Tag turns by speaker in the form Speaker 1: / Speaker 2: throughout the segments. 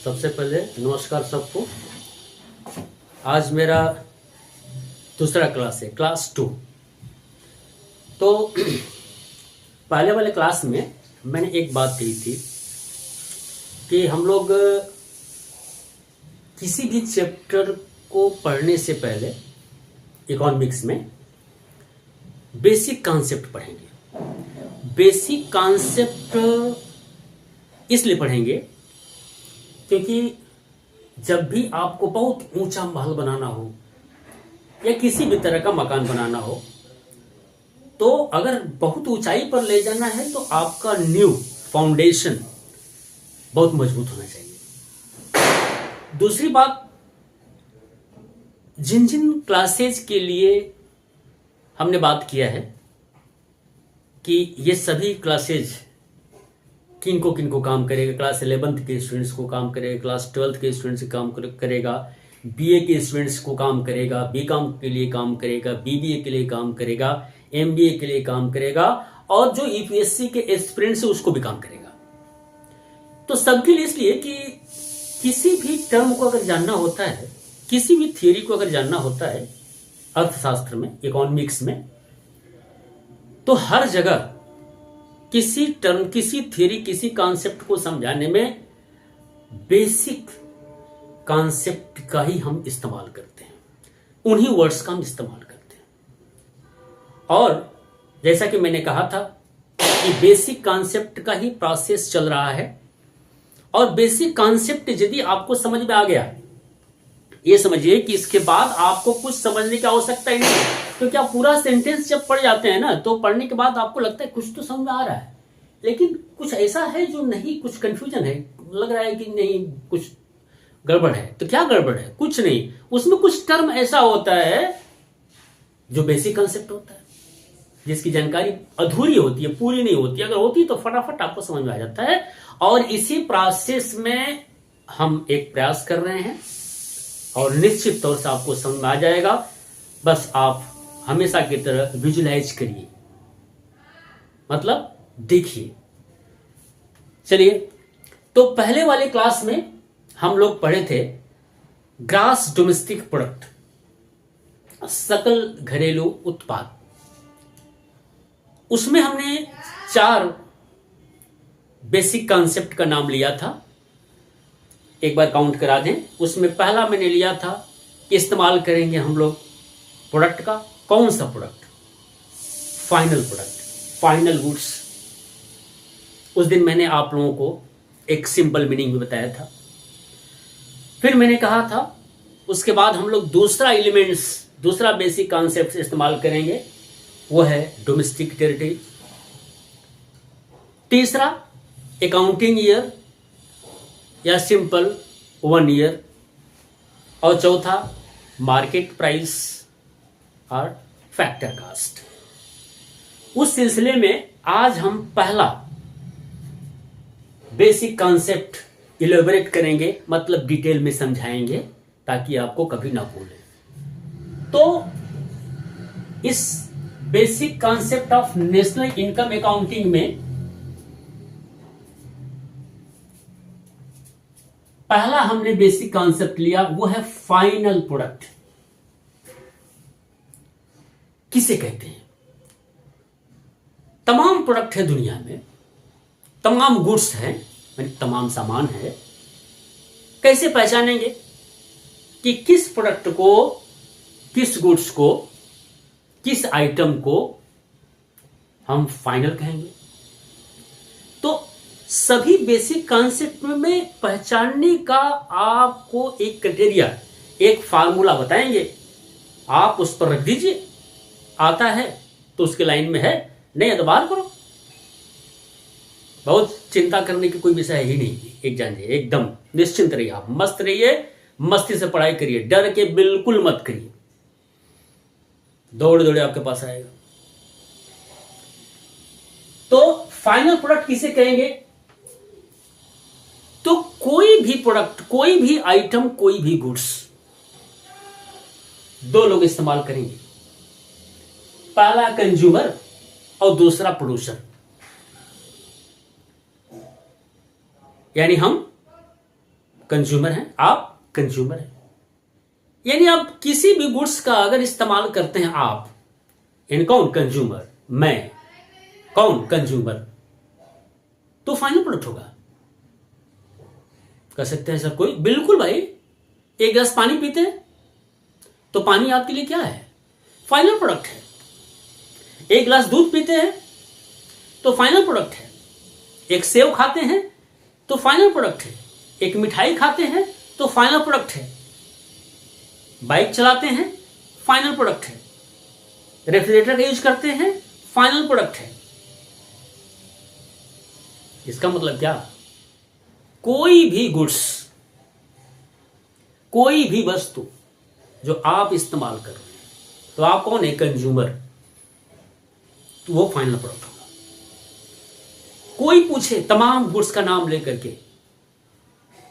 Speaker 1: सबसे पहले नमस्कार सबको। आज मेरा दूसरा क्लास है, क्लास 2। तो पहले वाले क्लास में मैंने एक बात कही थी कि हम लोग किसी भी चैप्टर को पढ़ने से पहले इकोनॉमिक्स में बेसिक कॉन्सेप्ट पढ़ेंगे। बेसिक कॉन्सेप्ट इसलिए पढ़ेंगे क्योंकि जब भी आपको बहुत ऊंचा महल बनाना हो या किसी भी तरह का मकान बनाना हो, तो अगर बहुत ऊंचाई पर ले जाना है तो आपका न्यू फाउंडेशन बहुत मजबूत होना चाहिए। दूसरी बात, जिन जिन क्लासेज के लिए हमने बात किया है कि ये सभी क्लासेज किनको किनको काम करेगा, क्लास 11th के स्टूडेंट्स को काम करेगा, क्लास 12th के स्टूडेंट्स को काम करेगा, बीए के स्टूडेंट्स को काम करेगा, बीकॉम के लिए काम करेगा, बीबीए के लिए काम करेगा, एमबीए के लिए काम करेगा, और जो यूपीएससी के एस्पिरेंट्स है उसको भी काम करेगा। तो सबके लिए इसलिए कि किसी भी टर्म को अगर जानना होता है, किसी भी थियोरी को अगर जानना होता है अर्थशास्त्र में, इकोनॉमिक्स में, तो हर जगह किसी टर्म, किसी थ्योरी, किसी कॉन्सेप्ट को समझाने में बेसिक कॉन्सेप्ट का ही हम इस्तेमाल करते हैं, उन्हीं वर्ड्स का हम इस्तेमाल करते हैं। और जैसा कि मैंने कहा था कि बेसिक कॉन्सेप्ट का ही प्रोसेस चल रहा है, और बेसिक कॉन्सेप्ट यदि आपको समझ में आ गया, ये समझिए कि इसके बाद आपको कुछ समझने की आवश्यकता ही नहीं, क्योंकि आप पूरा सेंटेंस जब पढ़ जाते हैं ना, तो पढ़ने के बाद आपको लगता है कुछ तो समझ में आ रहा है, लेकिन कुछ ऐसा है जो नहीं, कुछ कंफ्यूजन है, लग रहा है कि नहीं कुछ गड़बड़ है। तो क्या गड़बड़ है? कुछ नहीं, उसमें कुछ टर्म ऐसा होता है जो बेसिक कंसेप्ट होता है, जिसकी जानकारी अधूरी होती है, पूरी नहीं होती। अगर होती तो फटाफट आपको समझ में आ जाता है। और इसी प्रोसेस में हम एक प्रयास कर रहे हैं और निश्चित तौर से आपको समझ में आ जाएगा। बस आप हमेशा की तरह विजुलाइज करिए, मतलब देखिए। चलिए, तो पहले वाले क्लास में हम लोग पढ़े थे ग्रॉस डोमेस्टिक प्रोडक्ट, सकल घरेलू उत्पाद। उसमें हमने 4 बेसिक कॉन्सेप्ट का नाम लिया था। एक बार काउंट करा दें। उसमें पहला मैंने लिया था कि इस्तेमाल करेंगे हम लोग प्रोडक्ट का। कौन सा product? Final product, final goods. उस दिन मैंने आप लोगों को एक सिंपल मीनिंग भी बताया था। फिर मैंने कहा था उसके बाद हम लोग दूसरा एलिमेंट्स, दूसरा बेसिक कॉन्सेप्ट इस्तेमाल करेंगे, वो है डोमेस्टिक टेरिटरी। तीसरा अकाउंटिंग ईयर या सिंपल 1 ईयर। और चौथा मार्केट प्राइस और फैक्टर कास्ट। उस सिलसिले में आज हम पहला बेसिक कॉन्सेप्ट इलेबोरेट करेंगे, मतलब डिटेल में समझाएंगे, ताकि आपको कभी ना भूलें। तो इस basic concept of national income accounting में पहला हमने बेसिक कॉन्सेप्ट लिया, वो है फाइनल प्रोडक्ट। किसे कहते हैं? तमाम प्रोडक्ट है दुनिया में, तमाम गुड्स हैं, तमाम सामान है। कैसे पहचानेंगे कि किस प्रोडक्ट को, किस गुड्स को, किस आइटम को हम फाइनल कहेंगे? तो सभी बेसिक कॉन्सेप्ट में पहचानने का आपको एक क्राइटेरिया, एक फार्मूला बताएंगे, आप उस पर रख दीजिए। आता है तो उसके लाइन में है, नहीं है तो बाहर करो। बहुत चिंता करने की कोई विषय ही नहीं। एक जानिए, एकदम निश्चिंत रहिए, आप मस्त रहिए, मस्ती से पढ़ाई करिए, डर के बिल्कुल मत करिए, दौड़ दौड़े आपके पास आएगा। तो फाइनल प्रोडक्ट किसे कहेंगे? तो कोई भी प्रोडक्ट, कोई भी आइटम, कोई भी गुड्स, 2 लोग इस्तेमाल करेंगे। पहला कंज्यूमर और दूसरा प्रोड्यूसर। यानी हम कंज्यूमर हैं, आप कंज्यूमर हैं। यानी आप किसी भी गुड्स का अगर इस्तेमाल करते हैं आप, यानी कौन कंज्यूमर, मैं, कौन कंज्यूमर, तो फाइनल प्रोडक्ट होगा। कर सकते हैं सर कोई, बिल्कुल भाई। एक गिलास पानी पीते हैं तो पानी आपके लिए क्या है, फाइनल प्रोडक्ट है। एक गिलास दूध पीते हैं तो फाइनल प्रोडक्ट है। एक सेव खाते हैं तो फाइनल प्रोडक्ट है। एक मिठाई खाते हैं तो फाइनल प्रोडक्ट है। बाइक चलाते हैं, फाइनल प्रोडक्ट है। रेफ्रिजरेटर का यूज करते हैं, फाइनल प्रोडक्ट है। इसका मतलब क्या, कोई भी गुड्स, कोई भी वस्तु जो आप इस्तेमाल कर रहे हैं, तो आप कौन है, कंज्यूमर, तो वो फाइनल प्रोडक्ट होगा। कोई पूछे तमाम गुड्स का नाम लेकर के,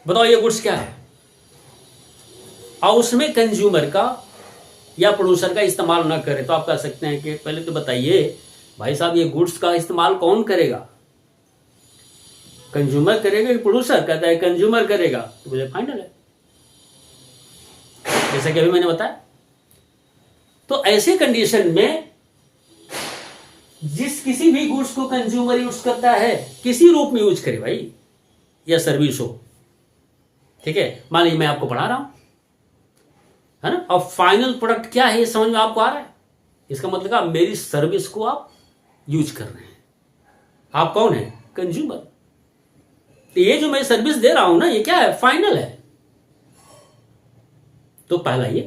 Speaker 1: बताओ ये गुड्स क्या है, और उसमें कंज्यूमर का या प्रोड्यूसर का इस्तेमाल ना करे, तो आप कह सकते हैं कि पहले तो बताइए भाई साहब ये गुड्स का इस्तेमाल कौन करेगा, कंज्यूमर करेगा कि प्रोड्यूसर, कहता है कंज्यूमर करेगा, तो बोले फाइनल है, जैसा कि अभी मैंने बताया। तो ऐसे कंडीशन में जिस किसी भी गुड्स को कंज्यूमर यूज करता है, किसी रूप में यूज करे भाई, या सर्विस हो, ठीक है, मान लीजिए मैं आपको पढ़ा रहा हूं, है ना, और फाइनल प्रोडक्ट क्या है ये समझ में आपको आ रहा है, इसका मतलब आप मेरी सर्विस को आप यूज कर रहे हैं, आप कौन है, कंज्यूमर। तो ये जो मैं सर्विस दे रहा हूं ना, ये क्या है, फाइनल है। तो पहला ये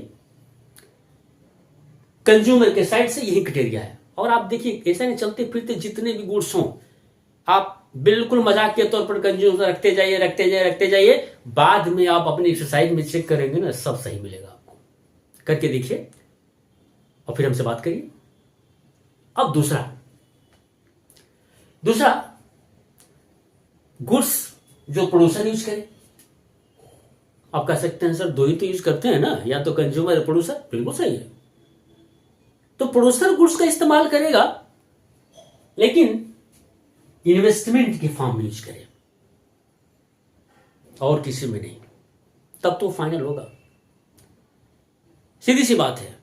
Speaker 1: कंज्यूमर के साइड से यही क्राइटेरिया है। और आप देखिए ऐसा नहीं, चलते फिरते जितने भी गुड्स हों, आप बिल्कुल मजाक के तौर पर कंज्यूमर रखते जाइए, रखते जाइए, रखते जाइए, बाद में आप अपनी एक्सरसाइज में चेक करेंगे ना, सब सही मिलेगा आपको, करके देखिए और फिर हमसे बात करिए। अब दूसरा गुड्स जो प्रोड्यूसर यूज करे, आप कह सकते हैं सर दो ही तो यूज करते हैं ना, या तो कंज्यूमर या प्रोड्यूसर, बिल्कुल सही है। तो प्रोड्यूसर गुड्स का इस्तेमाल करेगा, लेकिन इन्वेस्टमेंट की फॉर्म में यूज करे और किसी में नहीं, तब तो फाइनल होगा। सीधी सी बात है।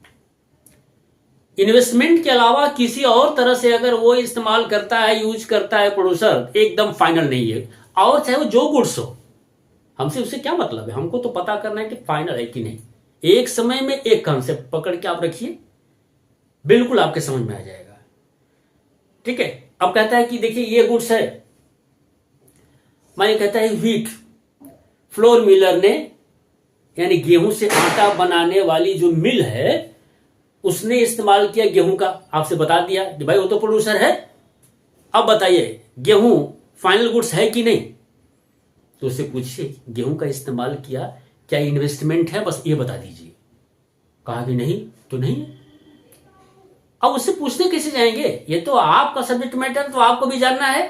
Speaker 1: इन्वेस्टमेंट के अलावा किसी और तरह से अगर वो इस्तेमाल करता है, यूज करता है प्रोड्यूसर, एकदम फाइनल नहीं है। और चाहे वो जो गुड्स हो, हमसे उससे क्या मतलब है, हमको तो पता करना है कि फाइनल है कि नहीं। एक समय में एक कॉन्सेप्ट पकड़ के आप रखिए, बिल्कुल आपके समझ में आ जाएगा, ठीक है। अब कहता है कि देखिए ये गुड्स है, मैं कहता है व्हीट, फ्लोर मिलर ने, यानी गेहूं से आटा बनाने वाली जो मिल है, उसने इस्तेमाल किया गेहूं का, आपसे बता दिया कि भाई वो तो प्रोड्यूसर है। अब बताइए गेहूं फाइनल गुड्स है कि नहीं, तो उससे पूछिए गेहूं का इस्तेमाल किया, क्या इन्वेस्टमेंट है, बस ये बता दीजिए। कहा कि नहीं तो नहीं है। अब उससे पूछने कैसे जाएंगे, ये तो आपका सब्जेक्ट मैटर, तो आपको भी जानना है।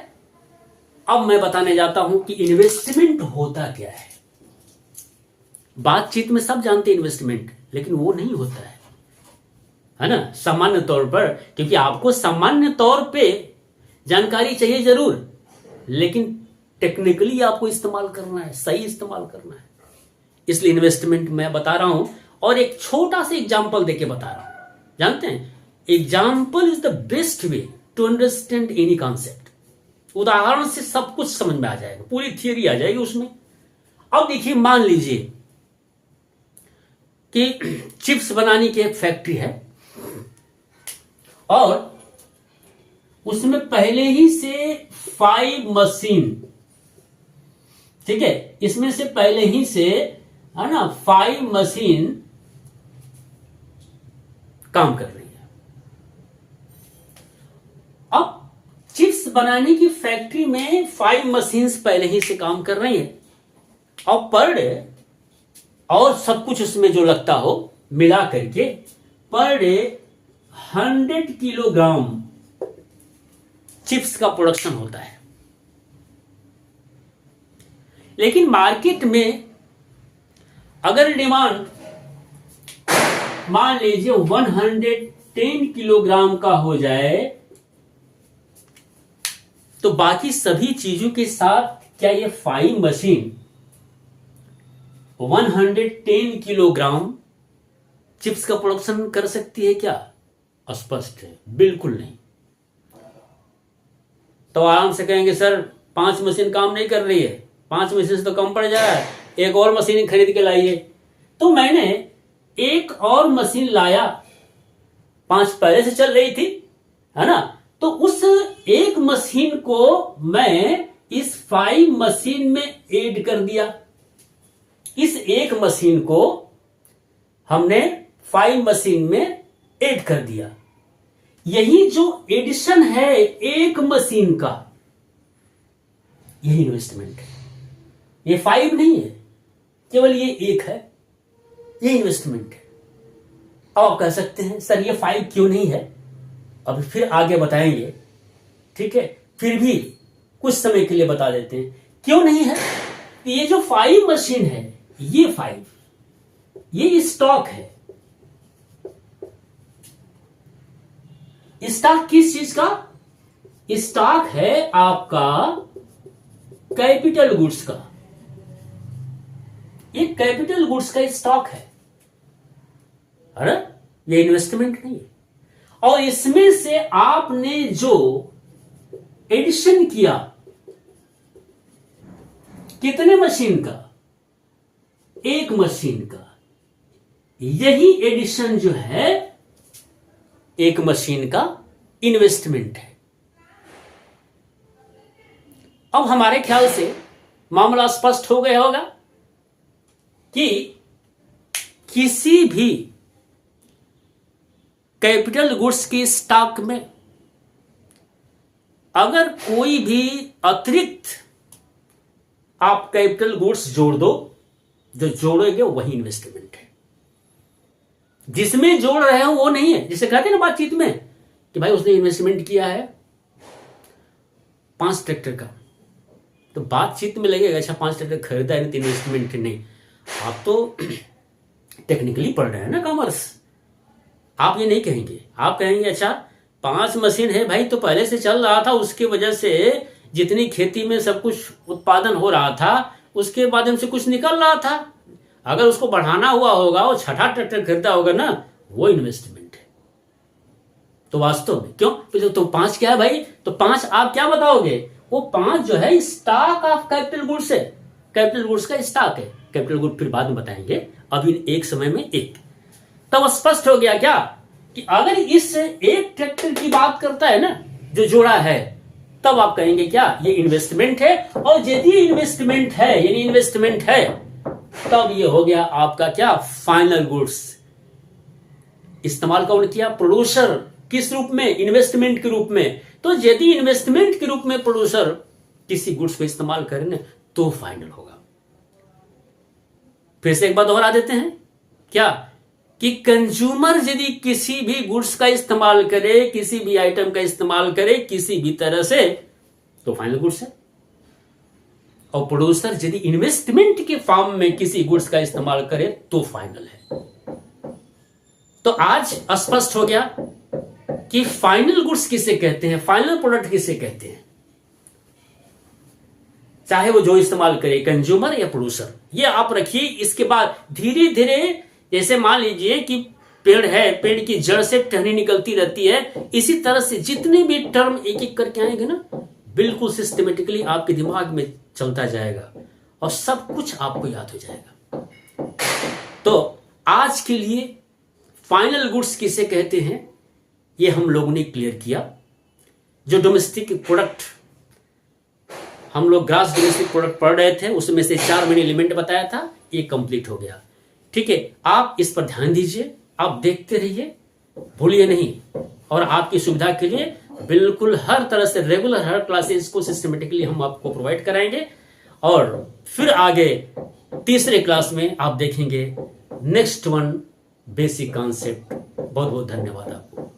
Speaker 1: अब मैं बताने जाता हूं कि इन्वेस्टमेंट होता क्या है। बातचीत में सब जानते हैं इन्वेस्टमेंट, लेकिन वो नहीं होता है ना, सामान्य तौर पर, क्योंकि आपको सामान्य तौर पे जानकारी चाहिए जरूर, लेकिन टेक्निकली आपको इस्तेमाल करना है, सही इस्तेमाल करना है। इसलिए इन्वेस्टमेंट मैं बता रहा हूं, और एक छोटा सा एग्जाम्पल देके बता रहा हूं। जानते हैं, example is the best way to understand any concept. उदाहरण से सब कुछ समझ में आ जाएगा, पूरी थियरी आ जाएगी उसमें। अब देखिए, मान लीजिए कि चिप्स बनाने की एक फैक्ट्री है, और उसमें पहले ही से 5 मशीन, ठीक है, इसमें से पहले ही से, है ना, 5 मशीन काम कर रही है। अब चिप्स बनाने की फैक्ट्री में 5 मशीन्स पहले ही से काम कर रही हैं, और पर डे, और सब कुछ उसमें जो लगता हो मिला करके, पर डे 100 किलोग्राम चिप्स का प्रोडक्शन होता है। लेकिन मार्केट में अगर डिमांड मान लीजिए 110 किलोग्राम का हो जाए, तो बाकी सभी चीजों के साथ क्या ये 5 मशीन 110 किलोग्राम चिप्स का प्रोडक्शन कर सकती है क्या? स्पष्ट है, बिल्कुल नहीं। तो आराम से कहेंगे सर 5 मशीन काम नहीं कर रही है, 5 मशीन से तो कम पड़ जाए, एक और मशीन खरीद के लाइए। तो मैंने एक और मशीन लाया, 5 पहले से चल रही थी, है ना। तो उस एक मशीन को मैं इस 5 मशीन में ऐड कर दिया। इस एक मशीन को हमने 5 मशीन में ऐड कर दिया। यही जो एडिशन है एक मशीन का, यही इन्वेस्टमेंट है। ये 5 नहीं है, केवल ये एक है, ये इन्वेस्टमेंट है। अब आप कह सकते हैं सर ये 5 क्यों नहीं है, अब फिर आगे बताएंगे, ठीक है। फिर भी कुछ समय के लिए बता देते हैं क्यों नहीं है। ये जो 5 मशीन है, ये 5 ये स्टॉक है। स्टॉक किस चीज का? स्टॉक है आपका कैपिटल गुड्स का। ये कैपिटल गुड्स का स्टॉक है, अरे ये इन्वेस्टमेंट नहीं है। और इसमें से आपने जो एडिशन किया, कितने मशीन का? एक मशीन का। यही एडिशन जो है एक मशीन का इन्वेस्टमेंट है। अब हमारे ख्याल से मामला स्पष्ट हो गया होगा कि किसी भी कैपिटल गुड्स की स्टॉक में अगर कोई भी अतिरिक्त आप कैपिटल गुड्स जोड़ दो, जो जोड़ोगे वही इन्वेस्टमेंट है। जिसमें जोड़ रहे हो वो नहीं है। जिसे कहते हैं ना बातचीत में कि भाई उसने इन्वेस्टमेंट किया है 5 ट्रैक्टर का, तो बातचीत में लगेगा अच्छा 5 ट्रैक्टर खरीदा है, तो इन्वेस्टमेंट नहीं। आप तो टेक्निकली पढ़ रहे हैं ना कॉमर्स, आप ये नहीं कहेंगे। आप कहेंगे अच्छा 5 मशीन है भाई, तो पहले से चल रहा था, उसकी वजह से जितनी खेती में सब कुछ उत्पादन हो रहा था उसके माध्यम से कुछ निकल रहा था। अगर उसको बढ़ाना हुआ होगा, वो 6ठा ट्रैक्टर खरीदा होगा ना, वो इन्वेस्टमेंट है। तो वास्तव में क्यों तो 5 क्या है भाई? तो 5 आप क्या बताओगे? वो 5 जो है स्टॉक ऑफ कैपिटल गुड्स है, कैपिटल गुड्स का स्टॉक है। कैपिटल गुड फिर बाद में बताएंगे, अभी एक समय में एक। तब स्पष्ट हो गया क्या कि अगर इस एक ट्रैक्टर की बात करता है ना जो जोड़ा है, तब आप कहेंगे क्या ये इन्वेस्टमेंट है। और यदि इन्वेस्टमेंट है, यानी इन्वेस्टमेंट है, तब ये हो गया आपका क्या? Final goods. इस्तेमाल कौन किया? प्रोड्यूसर। किस रूप में? इन्वेस्टमेंट के रूप में। तो यदि इन्वेस्टमेंट के रूप में प्रोड्यूसर किसी गुड्स को इस्तेमाल करें ना, तो फाइनल होगा। फिर से एक बार दोहरा देते हैं क्या कि कंज्यूमर यदि किसी भी गुड्स का इस्तेमाल करे, किसी भी आइटम का इस्तेमाल करे किसी भी तरह से, तो फाइनल गुड्स है। और प्रोड्यूसर यदि इन्वेस्टमेंट के फॉर्म में किसी गुड्स का इस्तेमाल करे तो फाइनल है। तो आज स्पष्ट हो गया कि फाइनल गुड्स किसे कहते हैं, फाइनल प्रोडक्ट किसे कहते हैं, चाहे वो जो इस्तेमाल करे, कंज्यूमर या प्रोड्यूसर। ये आप रखिए। इसके बाद धीरे धीरे, जैसे मान लीजिए कि पेड़ है, पेड़ की जड़ से टहनी निकलती रहती है, इसी तरह से जितने भी टर्म एक एक करके आएंगे ना, बिल्कुल सिस्टमेटिकली आपके दिमाग में चलता जाएगा और सब कुछ आपको याद हो जाएगा। तो आज के लिए फाइनल गुड्स किसे कहते हैं ये हम लोगों ने क्लियर किया। जो डोमेस्टिक प्रोडक्ट हम लोग ग्रास डोमेस्टिक प्रोडक्ट पढ़ रहे थे, उसमें से 4 मैंने एलिमेंट बताया था, ये कंप्लीट हो गया। ठीक है, आप इस पर ध्यान दीजिए, आप देखते रहिए, भूलिए नहीं। और आपकी सुविधा के लिए बिल्कुल हर तरह से रेगुलर हर क्लासेस को सिस्टमेटिकली हम आपको प्रोवाइड कराएंगे। और फिर आगे तीसरे क्लास में आप देखेंगे नेक्स्ट वन बेसिक कॉन्सेप्ट। बहुत बहुत धन्यवाद आपको।